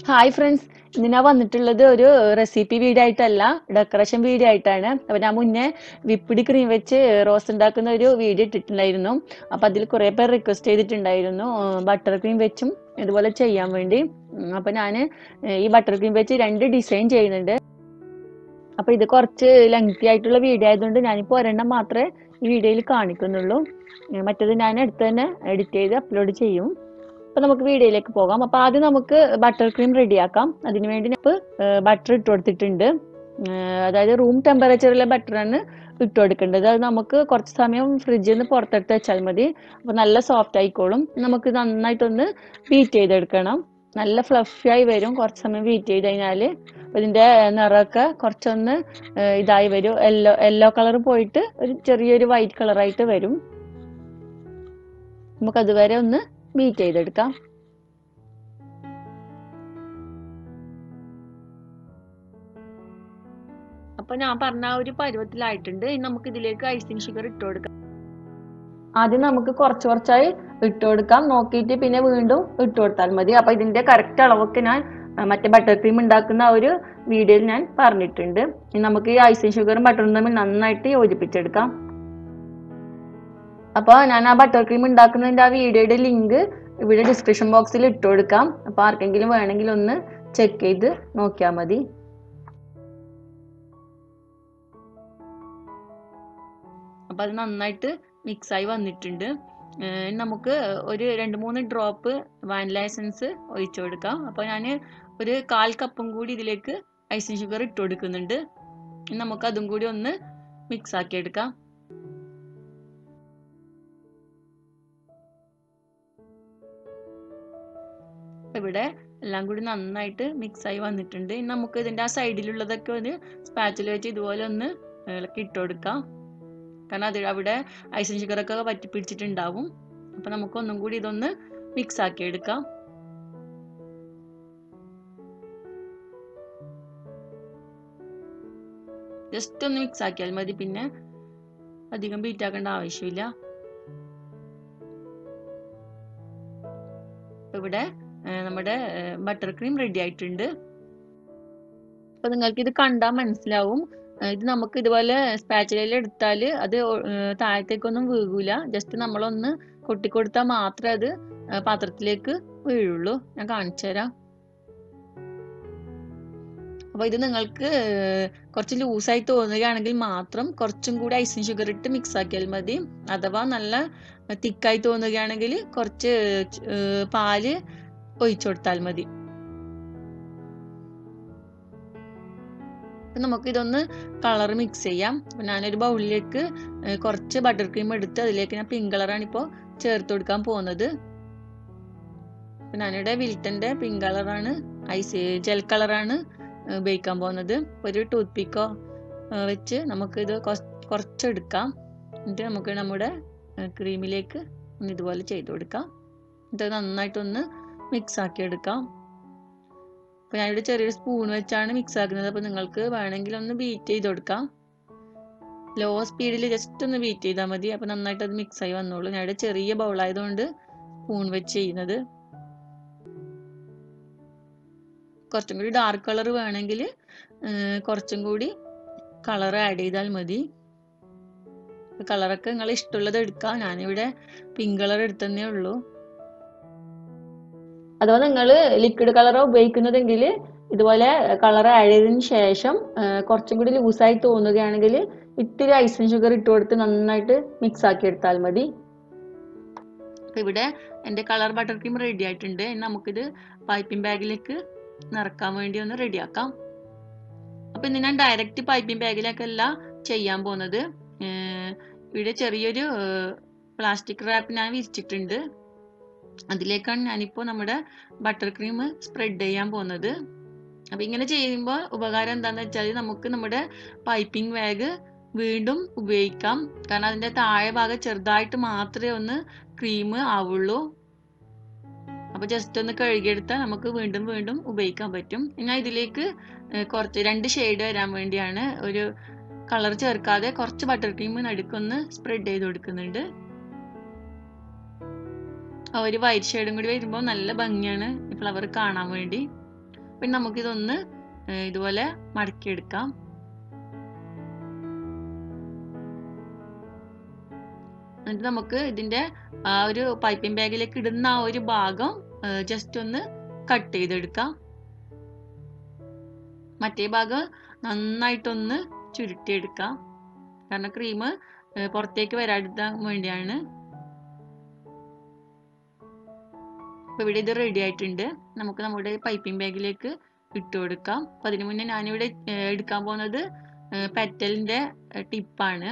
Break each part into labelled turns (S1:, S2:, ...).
S1: Hi friends, ഇന്ന് ഞാൻ വന്നിട്ടുള്ളത് ഒരു റെസിപ്പി വീഡിയോ ആയിട്ടല്ല, ഡെക്കറേഷൻ വീഡിയോ ആയിട്ടാണ്. അപ്പോൾ ഞാൻ മുന്നേ വിപ്പിഡ് ക്രീം വെച്ച് റോസ് ഉണ്ടാക്കുന്ന ഒരു വീഡിയോ ഇട്ടിട്ടുണ്ടായിരുന്നു. അപ്പോൾ അതിൽ കുറേ പേർ റിക്വസ്റ്റ് ചെയ്തിട്ടുണ്ടായിരുന്നു ബട്ടർ ക്രീം വെച്ചും ഇതുപോലെ ചെയ്യാൻ വേണ്ടി. അപ്പോൾ ഞാൻ ഈ ബട്ടർ ക്രീം വെച്ച് 2 ഡിസൈൻ ചെയ്യുന്നുണ്ട്. അപ്പോൾ ഇത് കുറച്ച് ലെങ്തി ആയിട്ടുള്ള വീഡിയോ ആയതുകൊണ്ട് ഞാനിപ്പോൾ ഒരെണ്ണം മാത്രമേ ഈ വീഡിയോയിൽ കാണിക്കുന്നുള്ളൂ. മറ്റേത് ഞാൻ അടുത്ത് തന്നെ എഡിറ്റ് ചെയ്ത് അപ്ലോഡ് ചെയ്യും. അപ്പോൾ നമുക്ക് വീഡിയോയിലേക്ക് പോകാം. അപ്പോൾ ആദ്യം നമുക്ക് ബട്ടർ ക്രീം റെഡിയാക്കാം. അതിനുവേണ്ടി ഞാൻ ബട്ടർ ഇട്ട് കൊടുത്തിട്ടുണ്ട്. അതായത് റൂം ടെമ്പറേച്ചറിലെ ബട്ടറാണ് ഇട്ട് കൊടുക്കേണ്ടത്. അത് നമുക്ക് കുറച്ച് സമയം ഫ്രിഡ്ജിൽ നിന്ന് പുറത്തെടുത്ത് വെച്ചാൽ മതി. അപ്പോൾ നല്ല സോഫ്റ്റ് ആയിക്കോളും. നമുക്ക് നന്നായിട്ടൊന്ന് ബീറ്റ് ചെയ്തെടുക്കണം. നല്ല ഫ്ലഫി ആയി വരും കുറച്ച് സമയം ബീറ്റ് ചെയ്ത് കഴിഞ്ഞാൽ. അപ്പോൾ ഇതിൻ്റെ നിറമൊക്കെ കുറച്ചൊന്ന് ഇതായി വരും. യെല്ലോ കളർ പോയിട്ട് ഒരു ചെറിയൊരു വൈറ്റ് കളറായിട്ട് വരും. നമുക്കതുവരെ ഒന്ന് ബീറ്റ് ചെയ്തെടുക്കാം. അപ്പൊ ഞാൻ പറഞ്ഞ ഒരു പരുവത്തിലായിട്ടുണ്ട്. ഇനി നമുക്ക് ഇതിലേക്ക് ഐസിങ് ഷുഗർ ഇട്ട് കൊടുക്കാം. ആദ്യം നമുക്ക് കുറച്ചായി ഇട്ട് കൊടുക്കാം. നോക്കിയിട്ട് പിന്നെ വീണ്ടും ഇട്ട് കൊടുത്താൽ മതി. അപ്പൊ ഇതിന്റെ കറക്റ്റ് അളവൊക്കെ ഞാൻ മറ്റേ ബട്ടർ ക്രീം ഉണ്ടാക്കുന്ന ഒരു വീഡിയോയിൽ ഞാൻ പറഞ്ഞിട്ടുണ്ട്. ഇനി നമുക്ക് ഈ ഐസിങ് ഷുഗറും ബട്ടറും തമ്മിൽ നന്നായിട്ട് യോജിപ്പിച്ചെടുക്കാം. അപ്പോൾ ഞാൻ ആ ബട്ടർ ക്രീം ഉണ്ടാക്കുന്നതിൻ്റെ ആ വീഡിയോയുടെ ലിങ്ക് ഇവിടെ ഡിസ്ക്രിപ്ഷൻ ബോക്സിൽ ഇട്ട് കൊടുക്കാം. അപ്പോൾ ആർക്കെങ്കിലും വേണമെങ്കിൽ ഒന്ന് ചെക്ക് ചെയ്ത് നോക്കിയാൽ മതി. അപ്പോൾ അത് നന്നായിട്ട് മിക്സായി വന്നിട്ടുണ്ട്. നമുക്ക് ഒരു 2-3 ഡ്രോപ്പ് വാനില എസൻസ് ഒഴിച്ചു കൊടുക്കാം. അപ്പോൾ ഞാൻ ഒരു 1/4 കപ്പും കൂടി ഇതിലേക്ക് ഐസിങ് ഷുഗർ ഇട്ട് കൊടുക്കുന്നുണ്ട്. നമുക്ക് അതും കൂടി ഒന്ന് മിക്സ് ആക്കി എടുക്കാം. ഇവിടെ എല്ലാം കൂടി നന്നായിട്ട് മിക്സായി വന്നിട്ടുണ്ട്. ഇനി നമുക്ക് ഇതിൻ്റെ ആ സൈഡിലുള്ളതൊക്കെ ഒരു സ്പാച്ചിൽ വെച്ച് ഇതുപോലെ ഒന്ന് ഇളക്കി ഇട്ട് കൊടുക്കാം. കാരണം അത് അവിടെ ഐസിങ് ഷുഗറൊക്കെ പറ്റി പിടിച്ചിട്ടുണ്ടാവും. അപ്പം നമുക്ക് ഒന്നും കൂടി ഇതൊന്ന് മിക്സ് ആക്കി എടുക്കാം. ജസ്റ്റ് ഒന്ന് മിക്സ് ആക്കിയാൽ മതി, പിന്നെ അധികം ബീറ്റ് ആക്കേണ്ട ആവശ്യമില്ല. ഇവിടെ നമ്മുടെ ബട്ടർ ക്രീം റെഡി ആയിട്ടുണ്ട്. അപ്പൊ നിങ്ങൾക്ക് ഇത് കണ്ടാൽ മനസ്സിലാവും. ഇത് നമുക്ക് ഇതുപോലെ സ്പാച്ചുലയിൽ എടുത്താൽ അത് താഴത്തേക്കൊന്നും വീഴൂല. ജസ്റ്റ് നമ്മളൊന്ന് കൊട്ടിക്കൊടുത്താൽ മാത്രമേ അത് പാത്രത്തിലേക്ക് വീഴുള്ളൂ. ഞാൻ കാണിച്ചു തരാം. അപ്പോൾ ഇത് നിങ്ങൾക്ക് കുറച്ച് ലൂസായി തോന്നുകയാണെങ്കിൽ മാത്രം കുറച്ചും കൂടി ഐസിങ് ഷുഗർ ഇട്ട് മിക്സ് ആക്കിയാൽ മതി. അഥവാ നല്ല തിക്കായി തോന്നുകയാണെങ്കിൽ കുറച്ച് പാല് ഒഴിച്ചു കൊടുത്താൽ മതി. നമുക്ക് ഇതൊന്ന് കളർ മിക്സ് ചെയ്യാം. അപ്പം ഞാനൊരു ബൗളിലേക്ക് കുറച്ച് ബട്ടർ ക്രീം എടുത്ത് അതിലേക്ക് ഞാൻ പിങ്ക് കളറാണ് ഇപ്പോൾ ചേർത്ത് കൊടുക്കാൻ പോകുന്നത്. അപ്പം ഞാനിവിടെ വിൽട്ടൻ്റെ പിങ്ക് കളറാണ് ജെൽ കളറാണ് ഉപയോഗിക്കാൻ പോകുന്നത്. ഒരു ടൂത്ത് പിക്കോ വെച്ച് നമുക്കിത് കുറച്ചെടുക്കാം. എന്നിട്ട് നമുക്ക് നമ്മുടെ ക്രീമിലേക്ക് ഒന്ന് ഇതുപോലെ ചെയ്ത് കൊടുക്കാം. എന്നിട്ട് നന്നായിട്ടൊന്ന് മിക്സ് ആക്കി എടുക്കാം. അപ്പോൾ ഞാനിവിടെ ചെറിയൊരു സ്പൂൺ വെച്ചാണ് മിക്സ് ആക്കുന്നത്. അപ്പോൾ നിങ്ങൾക്ക് വേണമെങ്കിൽ ഒന്ന് ബീറ്റ് ചെയ്ത് കൊടുക്കാം. ലോ സ്പീഡിൽ ജസ്റ്റ് ഒന്ന് ബീറ്റ് ചെയ്താൽ മതി. അപ്പോൾ നന്നായിട്ട് അത് മിക്സ് ആയി വന്നോളൂ. ഞാനിവിടെ ചെറിയ ബൗളായതുകൊണ്ട് സ്പൂൺ വെച്ച് ചെയ്യുന്നത്. കുറച്ചും കൂടി ഡാർക്ക് കളർ വേണമെങ്കിൽ കുറച്ചും കൂടി കളർ ആഡ് ചെയ്താൽ മതി. കളറൊക്കെ നിങ്ങൾ ഇഷ്ടമുള്ളത് എടുക്കാം. ഞാനിവിടെ പിങ്ക് കളർ എടുത്തതേ ഉള്ളൂ. അഥവാ നിങ്ങൾ ലിക്വിഡ് കളർ ഉപയോഗിക്കുന്നതെങ്കിൽ ഇതുപോലെ കളർ ആഡ് ചെയ്തതിന് ശേഷം കുറച്ചും കൂടി ലൂസായി തോന്നുകയാണെങ്കിൽ ഇത്തിരി ഐസിങ് ഷുഗർ ഇട്ട് കൊടുത്ത് നന്നായിട്ട് മിക്സ് ആക്കി എടുത്താൽ മതി. അപ്പം ഇവിടെ എൻ്റെ കളർ ബട്ടർ ക്രീം റെഡി ആയിട്ടുണ്ട്. ഇനി നമുക്കിത് പൈപ്പിംഗ് ബാഗിലേക്ക് നിറക്കാൻ വേണ്ടി ഒന്ന് റെഡിയാക്കാം. അപ്പം ഇന്ന് ഞാൻ ഡയറക്റ്റ് പൈപ്പിംഗ് ബാഗിലേക്കല്ല ചെയ്യാൻ പോകുന്നത്. ഇവിടെ ചെറിയൊരു പ്ലാസ്റ്റിക് റാപ്പ് ഞാൻ വിരിച്ചിട്ടുണ്ട്. അതിലേക്കാണ് ഞാനിപ്പോൾ നമ്മുടെ ബട്ടർ ക്രീം സ്പ്രെഡ് ചെയ്യാൻ പോകുന്നത്. അപ്പം ഇങ്ങനെ ചെയ്യുമ്പോൾ ഉപകാരം എന്താണെന്ന് വെച്ചാൽ നമുക്ക് നമ്മുടെ പൈപ്പിംഗ് ബാഗ് വീണ്ടും ഉപയോഗിക്കാം. കാരണം അതിൻ്റെ താഴെ ഭാഗം ചെറുതായിട്ട് മാത്രമേ ഒന്ന് ക്രീം ആവുള്ളൂ. അപ്പോൾ ജസ്റ്റ് ഒന്ന് കഴുകിയെടുത്താൽ നമുക്ക് വീണ്ടും ഉപയോഗിക്കാൻ പറ്റും. ഞാൻ ഇതിലേക്ക് കുറച്ച് 2 ഷെയ്ഡ് വരാൻ വേണ്ടിയാണ് ഒരു കളർ ചേർക്കാതെ കുറച്ച് ബട്ടർ ക്രീം നടുക്കൊന്ന് സ്പ്രെഡ് ചെയ്ത് കൊടുക്കുന്നുണ്ട്. ഒരു വൈറ്റ് ഷെയ്ഡും കൂടി വരുമ്പോൾ നല്ല ഭംഗിയാണ് ഈ ഫ്ലവർ കാണാൻ വേണ്ടി. പിന്നെ നമുക്കിതൊന്ന് ഇതുപോലെ മടക്കിയെടുക്കാം. എന്നിട്ട് നമുക്ക് ഇതിൻ്റെ ആ ഒരു പൈപ്പിംഗ് ബാഗിലേക്ക് ഇടുന്ന ആ ഒരു ഭാഗം ജസ്റ്റ് ഒന്ന് കട്ട് ചെയ്തെടുക്കാം. മറ്റേ ഭാഗം നന്നായിട്ടൊന്ന് ചുരുട്ടിയെടുക്കാം. കാരണം ക്രീം പുറത്തേക്ക് വരാതിരിക്കാൻ വേണ്ടിയാണ്. അപ്പോൾ ഇവിടെ ഇത് റെഡി ആയിട്ടുണ്ട്. നമുക്ക് നമ്മുടെ പൈപ്പിംഗ് ബാഗിലേക്ക് ഇട്ട് കൊടുക്കാം. അപ്പോൾ അതിന് മുന്നേ ഞാനിവിടെ എടുക്കാൻ പോകുന്നത് പെറ്റലിൻ്റെ ടിപ്പാണ്.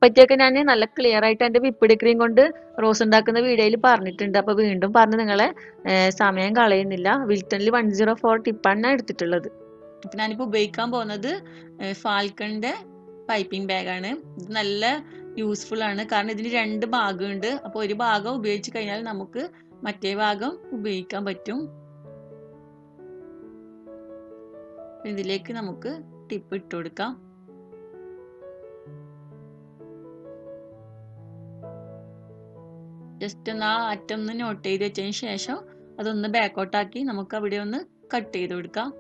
S1: പറ്റിയൊക്കെ ഞാൻ നല്ല ക്ലിയർ ആയിട്ട് എൻ്റെ വിപ്പിഡ് ക്രീം കൊണ്ട് റോസ് ഉണ്ടാക്കുന്ന വീഡിയോയിൽ പറഞ്ഞിട്ടുണ്ട്. അപ്പോൾ വീണ്ടും പറഞ്ഞ് നിങ്ങളെ സമയം കളയുന്നില്ല. വിൽട്ടണിൽ 104 ടിപ്പാണ് ഞാൻ എടുത്തിട്ടുള്ളത്. അപ്പം ഞാനിപ്പോൾ ഉപയോഗിക്കാൻ പോകുന്നത് ഫാൽക്കണിൻ്റെ പൈപ്പിംഗ് ബാഗാണ്. ഇത് നല്ല യൂസ്ഫുൾ ആണ്. കാരണം ഇതിന് 2 ഭാഗമുണ്ട്. അപ്പോൾ ഒരു ഭാഗം ഉപയോഗിച്ച് കഴിഞ്ഞാൽ നമുക്ക് മറ്റേ ഭാഗം ഉപയോഗിക്കാൻ പറ്റും. ഇതിലേക്ക് നമുക്ക് ടിപ്പ് ഇട്ട് കൊടുക്കാം. ജസ്റ്റ് ഒന്ന് ആ അറ്റം ഒന്ന് നോട്ട് ചെയ്ത് വെച്ചതിന് ശേഷം അതൊന്ന് ബാക്കോട്ടാക്കി നമുക്ക് അവിടെ ഒന്ന് കട്ട് ചെയ്ത് കൊടുക്കാം.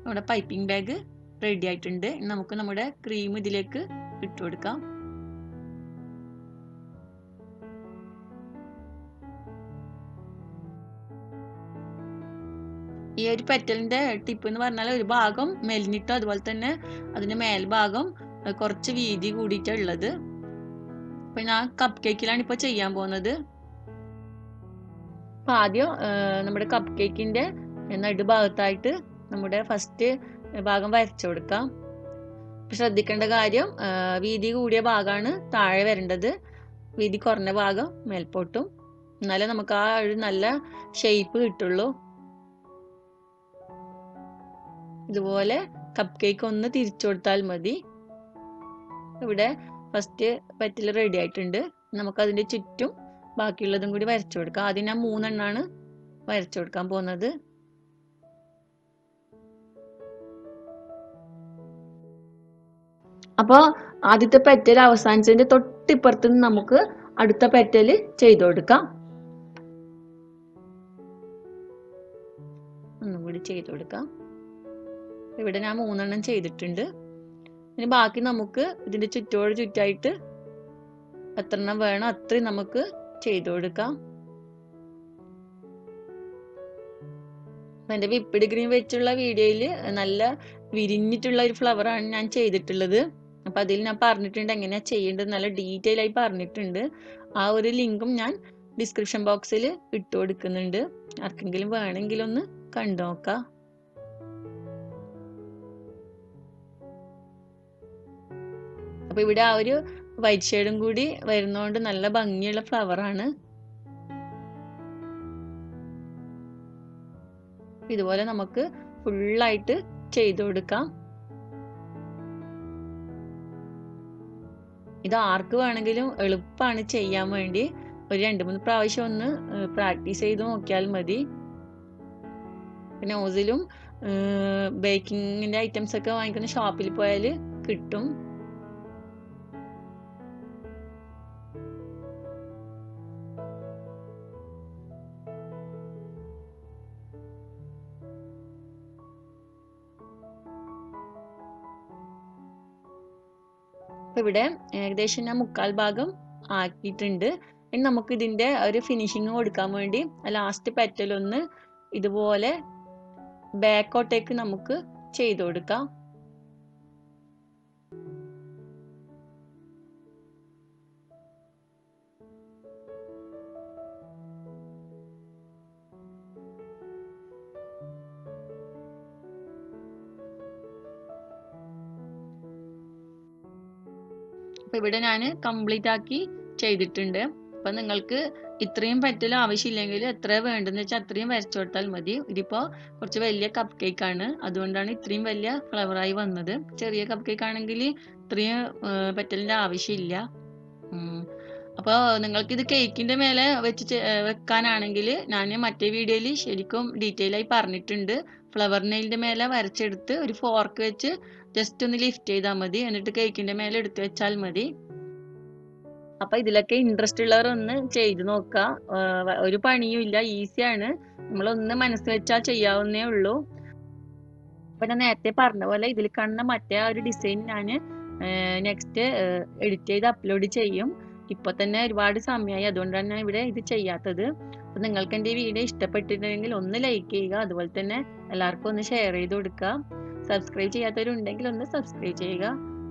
S1: നമ്മുടെ പൈപ്പിംഗ് ബാഗ് റെഡി ആയിട്ടുണ്ട്. നമുക്ക് നമ്മുടെ ക്രീം ഇതിലേക്ക് ഇട്ട് കൊടുക്കാം. ഈ ഒരു പെറ്റലിന്റെ ടിപ്പ് എന്ന് പറഞ്ഞാൽ ഒരു ഭാഗം മെലിഞ്ഞിട്ടും അതുപോലെ തന്നെ അതിന്റെ മേൽഭാഗം കുറച്ച് വീതി കൂടിയിട്ടുള്ളത്. അപ്പൊ ഞാൻ കപ്പ് കേക്കിലാണ് ഇപ്പൊ ചെയ്യാൻ പോകുന്നത്. അപ്പൊ ആദ്യം നമ്മുടെ കപ്പ് കേക്കിന്റെ നടുഭാഗത്തായിട്ട് നമ്മുടെ ഫസ്റ്റ് ഭാഗം വരച്ചു കൊടുക്കാം. ശ്രദ്ധിക്കേണ്ട കാര്യം വീതി കൂടിയ ഭാഗമാണ് താഴെ വരേണ്ടത്, വീതി കുറഞ്ഞ ഭാഗം മേൽപോട്ടും. എന്നാലേ നമുക്ക് ആ ഒരു നല്ല ഷേപ്പ് കിട്ടുള്ളൂ. ഇതുപോലെ കപ്പ് കേക്ക് ഒന്ന് തിരിച്ചു കൊടുത്താൽ മതി. ഇവിടെ ഫസ്റ്റ് പെറ്റൽ റെഡി ആയിട്ടുണ്ട്. നമുക്ക് അതിന്റെ ചുറ്റും ബാക്കിയുള്ളതും കൂടി വരച്ചു കൊടുക്കാം. ആദ്യം ഞാൻ 3 എണ്ണമാണ് വരച്ചു കൊടുക്കാൻ പോകുന്നത്. അപ്പോൾ ആദ്യത്തെ പെറ്റൽ അവസാനിച്ചതിന്റെ തൊട്ടിപ്പുറത്ത് നിന്ന് നമുക്ക് അടുത്ത പെറ്റൽ ചെയ്തു കൊടുക്കാം. ഒന്നും കൂടി ചെയ്തു കൊടുക്കാം. ഇവിടെ ഞാൻ 3 എണ്ണം ചെയ്തിട്ടുണ്ട്. ഇനി ബാക്കി നമുക്ക് ഇതിന്റെ ചുറ്റോട് ചുറ്റായിട്ട് എത്ര എണ്ണം വേണം അത്രയും നമുക്ക് ചെയ്തു കൊടുക്കാം. എന്റെ വിപ്പിഡ് ക്രീം വെച്ചുള്ള വീഡിയോയിൽ നല്ല വിരിഞ്ഞിട്ടുള്ള ഒരു ഫ്ലവറാണ് ഞാൻ ചെയ്തിട്ടുള്ളത്. അപ്പൊ അതിൽ ഞാൻ പറഞ്ഞിട്ടുണ്ട് എങ്ങനെയാ ചെയ്യേണ്ടത്, നല്ല ഡീറ്റെയിൽ ആയി പറഞ്ഞിട്ടുണ്ട്. ആ ഒരു ലിങ്കും ഞാൻ ഡിസ്ക്രിപ്ഷൻ ബോക്സിൽ ഇട്ട് കൊടുക്കുന്നുണ്ട്. ആർക്കെങ്കിലും വേണമെങ്കിൽ ഒന്ന് കണ്ടു നോക്കാം. അപ്പൊ ഇവിടെ ആ ഒരു വൈറ്റ് ഷെയ്ഡും കൂടി വരുന്നോണ്ട് നല്ല ഭംഗിയുള്ള ഫ്ലവറാണ്. ഇതുപോലെ നമുക്ക് ഫുള്ളായിട്ട് ചെയ്തു കൊടുക്കാം. ഇത് ആർക്ക് വേണമെങ്കിലും എളുപ്പമാണ് ചെയ്യാൻ വേണ്ടി. ഒരു 2-3 പ്രാവശ്യം ഒന്ന് പ്രാക്ടീസ് ചെയ്ത് നോക്കിയാൽ മതി. പിന്നെ നോസിലും ബേക്കിങ്ങിന്റെ ഐറ്റംസ് ഒക്കെ വാങ്ങിക്കുന്ന ഷോപ്പിൽ പോയാൽ കിട്ടും. അപ്പൊ ഇവിടെ ഏകദേശം ഞാൻ 1/4 ഭാഗം ആക്കിയിട്ടുണ്ട്. ഇനി നമുക്ക് ഇതിന്റെ ഒരു ഫിനിഷിങ് കൊടുക്കാൻ വേണ്ടി ലാസ്റ്റ് പെറ്റൽ ഒന്ന് ഇതുപോലെ ബാക്കോട്ടേക്ക് നമുക്ക് ചെയ്തു കൊടുക്കാം. അപ്പൊ ഇവിടെ ഞാൻ കംപ്ലീറ്റ് ആക്കി ചെയ്തിട്ടുണ്ട്. അപ്പൊ നിങ്ങൾക്ക് ഇത്രയും പെറ്റൽ ആവശ്യമില്ലെങ്കിൽ എത്ര വേണ്ടെന്ന് വെച്ചാൽ അത്രയും വരച്ചു കൊടുത്താൽ മതി. ഇതിപ്പോ കുറച്ച് വലിയ കപ്പ് കേക്ക് ആണ്, അതുകൊണ്ടാണ് ഇത്രയും വലിയ ഫ്ലവറായി വന്നത്. ചെറിയ കപ്പ് കേക്ക് ആണെങ്കിൽ ഇത്രയും പെറ്റലിന്റെ ആവശ്യമില്ല. അപ്പോൾ നിങ്ങൾക്ക് ഇത് കേക്കിന്റെ മേലെ വെക്കാനാണെങ്കിൽ ഞാൻ മറ്റേ വീഡിയോയിൽ ശരിക്കും ഡീറ്റെയിൽ ആയി പറഞ്ഞിട്ടുണ്ട്. ഫ്ലവർ നെയിലിൻ്റെ മേലെ വരച്ചെടുത്ത് ഒരു ഫോർക്ക് വെച്ച് ജസ്റ്റ് ഒന്ന് ലിഫ്റ്റ് ചെയ്താൽ മതി. എന്നിട്ട് കേക്കിൻ്റെ മേലെ എടുത്ത് വെച്ചാൽ മതി. അപ്പം ഇതിലൊക്കെ ഇൻട്രസ്റ്റ് ഉള്ളവർ ഒന്ന് ചെയ്ത് നോക്കുക. ഒരു പണിയും ഇല്ല, ഈസിയാണ്. നമ്മളൊന്ന് മനസ്സ് വെച്ചാൽ ചെയ്യാവുന്നേ ഉള്ളൂ. അപ്പം ഞാൻ നേരത്തെ പറഞ്ഞ പോലെ ഇതിൽ കാണുന്ന മറ്റേ ആ ഒരു ഡിസൈൻ ഞാൻ നെക്സ്റ്റ് എഡിറ്റ് ചെയ്ത് അപ്ലോഡ് ചെയ്യും. ഇപ്പോൾ തന്നെ ഒരുപാട് സമയമായി, അതുകൊണ്ടാണ് ഞാൻ ഇവിടെ ഇത് ചെയ്യാത്തത്. അപ്പം നിങ്ങൾക്ക് എൻ്റെ ഈ വീഡിയോ ഇഷ്ടപ്പെട്ടിട്ടുണ്ടെങ്കിൽ ഒന്ന് ലൈക്ക് ചെയ്യുക, അതുപോലെ തന്നെ എല്ലാവർക്കും ഒന്ന് ഷെയർ ചെയ്ത് കൊടുക്കുക. സബ്സ്ക്രൈബ് ചെയ്യാത്തവരുണ്ടെങ്കിൽ ഒന്ന് സബ്സ്ക്രൈബ് ചെയ്യുക.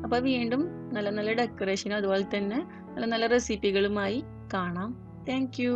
S1: അപ്പോൾ വീണ്ടും നല്ല നല്ല ഡെക്കറേഷനും അതുപോലെ തന്നെ നല്ല നല്ല റെസിപ്പികളുമായി കാണാം. Thank you.